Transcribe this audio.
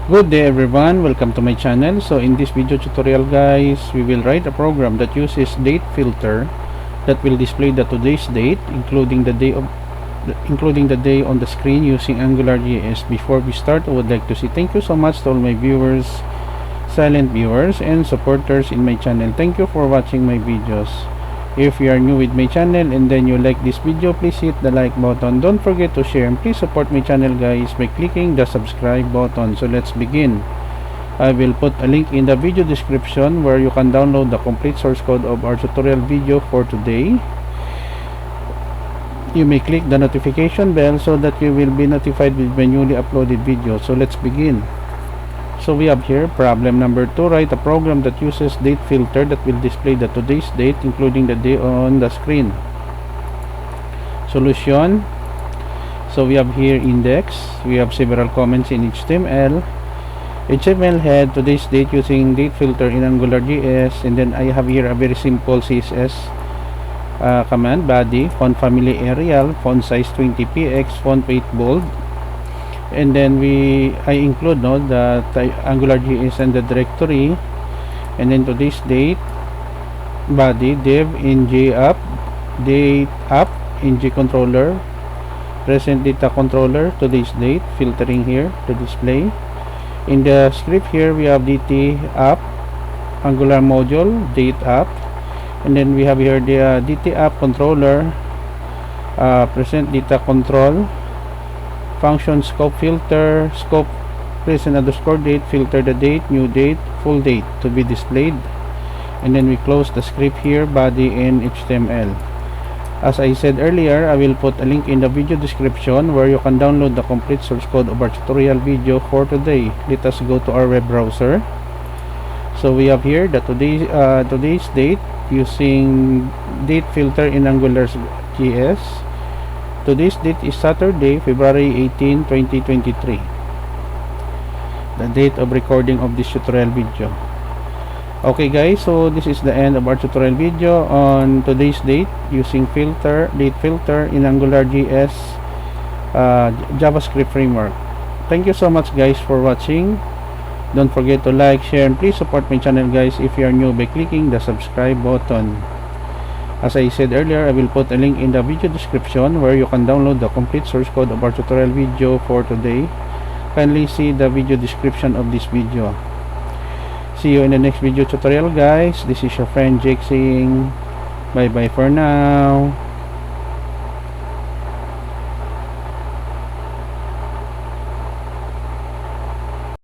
Good day everyone, welcome to my channel. So in this video tutorial guys, we will write a program that uses date filter that will display the today's date including the day on the screen using AngularJS. Before we start, I would like to say thank you so much to all my viewers, silent viewers and supporters in my channel. Thank you for watching my videos. If you are new with my channel and then you like this video, please hit the like button. Don't forget to share and please support my channel guys by clicking the subscribe button. So let's begin. I will put a link in the video description where you can download the complete source code of our tutorial video for today. You may click the notification bell so that you will be notified with my newly uploaded video. So let's begin. So we have here problem number 2. Write a program that uses date filter that will display the today's date including the day on the screen. Solution. So we have here index. We have several comments in HTML. HTML head today's date using date filter in AngularJS, and then I have here a very simple CSS command. Body, font family Arial, font size 20px, font weight bold. And then I include the AngularJS and the directory, and then today's date, body, div, ng app, date app, ng controller, present data controller, today's date, filtering here to display. In the script here we have dt app, Angular module, date app, and then we have here the dt app controller, present data control, function scope filter, scope present underscore date, filter the date, new date, full date to be displayed. And then we close the script here, body and HTML. As I said earlier, I will put a link in the video description where you can download the complete source code of our tutorial video for today. Let us go to our web browser. So we have here the today's date using date filter in AngularJS. Today's date is Saturday, February 18, 2023. The date of recording of this tutorial video. Okay guys, so this is the end of our tutorial video on today's date using date filter in AngularJS JavaScript framework. Thank you so much guys for watching. Don't forget to like, share, and please support my channel guys if you are new by clicking the subscribe button. As I said earlier, I will put a link in the video description where you can download the complete source code of our tutorial video for today. Kindly see the video description of this video. See you in the next video tutorial guys. This is your friend Jake saying bye bye for now.